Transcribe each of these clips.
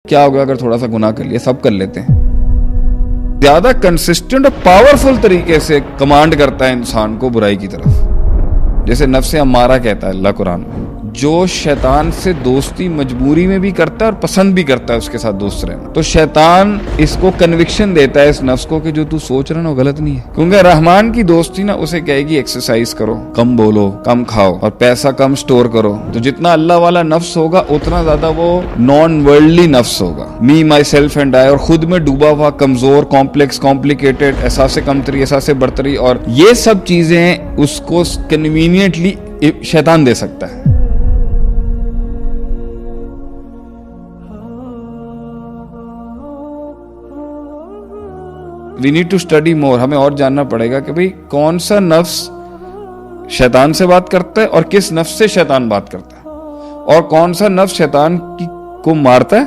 کیا ہوگا اگر تھوڑا سا گناہ کر لیا؟ سب کر لیتے ہیں. زیادہ کنسسٹنٹ اور پاورفل طریقے سے کمانڈ کرتا ہے انسان کو برائی کی طرف. جیسے نفس امارہ کہتا ہے اللہ قرآن میں، جو شیطان سے دوستی مجبوری میں بھی کرتا ہے اور پسند بھی کرتا ہے اس کے ساتھ دوست رہنا. تو شیطان اس کو کنوکشن دیتا ہے اس نفس کو کہ جو تو سوچ رہا نا وہ غلط نہیں ہے. کیونکہ رحمان کی دوستی نا اسے کہے گی ایکسرسائز کرو، کم بولو، کم کھاؤ اور پیسہ کم سٹور کرو. تو جتنا اللہ والا نفس ہوگا اتنا زیادہ وہ نان ورلڈلی نفس ہوگا، می مائی سیلف اینڈ آئی، اور خود میں ڈوبا ہوا، کمزور، کمپلیکس، کمپلیکیٹڈ، احساس کمتری، احساس برتری، اور یہ سب چیزیں اس کو کنوینینٹلی شیطان دے سکتا ہے. We need to study more. ہمیں اور جاننا پڑے گا کہ بھئی کون سا نفس شیطان سے بات کرتا ہے اور کس نفس سے شیطان بات کرتا ہے، اور کون سا نفس شیطان کو مارتا ہے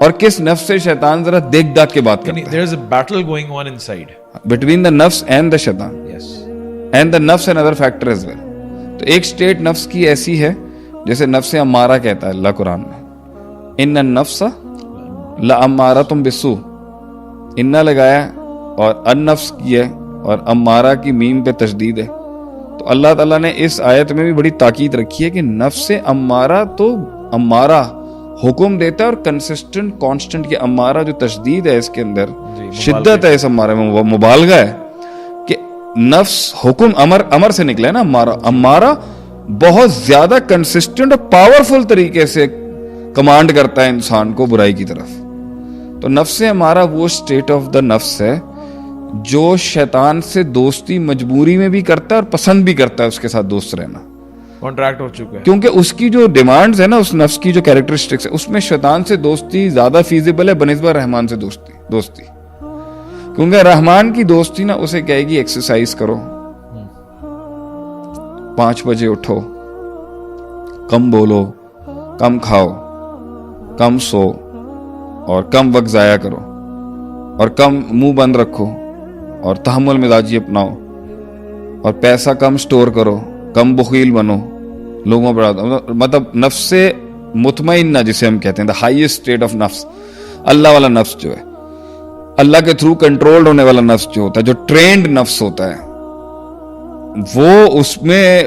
اور کس نفس سے شیطان ذرا دیکھ داکھ کے بات کرتا ہے. There is a battle going on inside. Between the nafs and the shaitan. Yes. And the nafs and other factor as well. تو ایک سٹیٹ نفس کی ایسی ہے جیسے نفس امارہ کہتا ہے اللہ قرآن میں، ان النفس لامارۃ بالسوء. انّا لگایا اور ان نفس کی ہے اور امارہ کی میم پہ تشدید ہے. تو اللہ تعالیٰ نے اس آیت میں بھی بڑی تاکید رکھی ہے کہ نفس امارہ تو امارہ حکم دیتا ہے اور کنسسٹنٹ کانسٹنٹ. کی امارہ جو تشدید ہے اس کے اندر شدت ہے، اس امارہ میں وہ مبالغہ ہے کہ نفس حکم امر سے نکلا ہے نا. امارہ بہت زیادہ کنسسٹنٹ اور پاورفل طریقے سے کمانڈ کرتا ہے انسان کو برائی کی طرف. تو نفس امارہ وہ سٹیٹ آف دا نفس ہے جو شیطان سے دوستی مجبوری میں بھی کرتا ہے اور پسند بھی کرتا ہے اس کے ساتھ دوست رہنا. کانٹریکٹ ہو چکا ہے کیونکہ اس کی جو ڈیمانڈز ہے نا، اس نفس کی جو کیریکٹرسٹکس ہے، اس میں شیطان سے دوستی زیادہ فیزیبل ہے بنسبت رحمان سے دوستی. کیونکہ رحمان کی دوستی نا اسے کہے گی ایکسرسائز کرو، 5 بجے اٹھو، کم بولو، کم کھاؤ، کم سو اور کم وقت ضائع کرو اور کم منہ بند رکھو اور تحمل مزاجی اپناؤ اور پیسہ کم سٹور کرو، کم بخیل بنو، لوگوں پر مطلب نفس سے مطمئنہ جسے ہم کہتے ہیں، دا ہائیسٹ اسٹیٹ آف نفس. اللہ والا نفس جو ہے، اللہ کے تھرو کنٹرولڈ ہونے والا نفس جو ہوتا ہے، جو ٹرینڈ نفس ہوتا ہے، وہ اس میں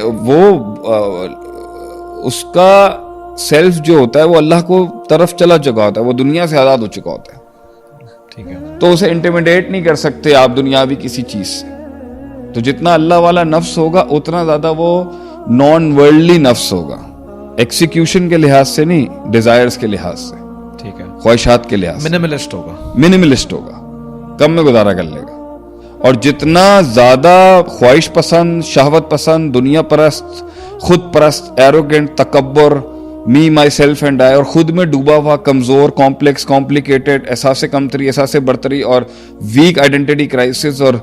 اس کا سیلف جو ہوتا ہے وہ اللہ کو طرف چلا چکا ہوتا ہے، وہ دنیا سے آزاد ہو چکا ہوتا ہے. ٹھیک ہے، تو اسے انٹیمیڈیٹ نہیں کر سکتے آپ دنیاوی کسی چیز سے. تو جتنا اللہ والا نفس ہوگا اتنا زیادہ وہ نان ورلڈلی نفس ہوگا، ایکسیکیوشن کے لحاظ سے نہیں، ڈیزائرز کے لحاظ سے، ٹھیک ہے، خواہشات کے لحاظ سے منیملسٹ ہوگا، کم میں گزارا کر لے گا. اور جتنا زیادہ خواہش پسند، شہوت پسند، دنیا پرست، خود پرست، ایروگنٹ، تکبر، می مائی سیلف اینڈ آئی، اور خود میں ڈوبا ہوا، کمزور، کمپلیکس، کمپلیکیٹڈ، احساس کمتری، احساس برتری اور ویک آئیڈینٹی کرائسس، اور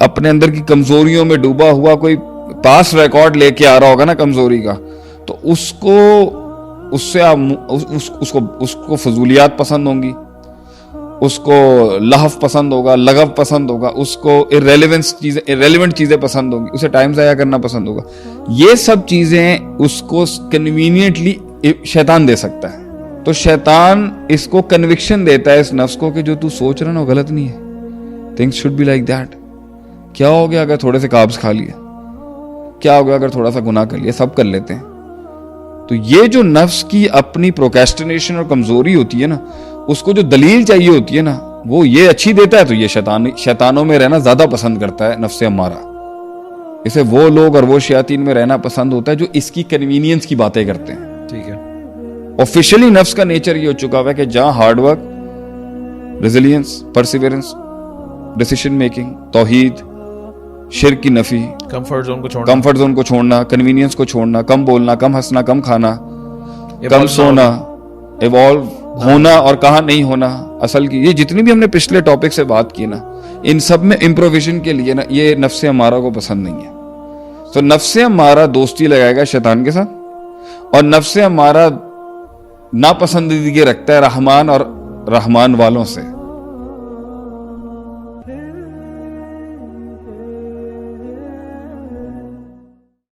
اپنے اندر کی کمزوریوں میں ڈوبا ہوا کوئی پاس ریکارڈ لے کے آ رہا ہوگا نا کمزوری کا، تو اس کو فضولیات پسند ہوں گی، اس کو لہو پسند ہوگا، لغو پسند ہوگا، اس کو irrelevant چیزیں پسند ہوں گی، اسے ٹائم ضائع کرنا پسند ہوگا. یہ سب چیزیں اس کو کنوینینٹلی شیطان دے سکتا ہے. تو شیطان اس کو کنوکشن دیتا ہے اس نفس کو کہ جو تو سوچ رہا نا وہ غلط نہیں ہے. things should be like that. کیا ہو گیا اگر تھوڑے سے کاربز کھا لیا؟ کیا ہو گیا اگر تھوڑا سا گناہ کر لیا؟ سب کر لیتے ہیں. تو یہ جو نفس کی اپنی پروکیسٹینیشن اور کمزوری ہوتی ہے نا، اس کو جو دلیل چاہیے ہوتی ہے نا، وہ یہ اچھی دیتا ہے. تو یہ شیطانوں میں رہنا زیادہ پسند کرتا ہے نفس امارہ. اسے وہ لوگ اور وہ شیاطین میں رہنا پسند ہوتا ہے جو اس کی کنوینئنس کی باتیں کرتے ہیں. ٹھیک ہے، آفیشلی نفس کا نیچر یہ ہو چکا ہوا ہے کہ جہاں hard work, resilience, perseverance, decision making, توحید، شرک کی نفی، کمفرٹ زون کو چھوڑنا، کنوینئنس کو چھوڑنا، کم بولنا، کم ہنسنا، کم کھانا، کم سونا، ایوالو ہونا اور کہاں نہیں ہونا. اصل کی یہ جتنی بھی ہم نے پچھلے ٹاپک سے بات کی نا، ان سب میں امپروویژن کے لیے نا یہ نفس امارہ کو پسند نہیں ہے. تو نفس امارہ دوستی لگائے گا شیطان کے ساتھ، اور نفس امارہ ناپسندیدگی رکھتا ہے رحمان اور رحمان والوں سے.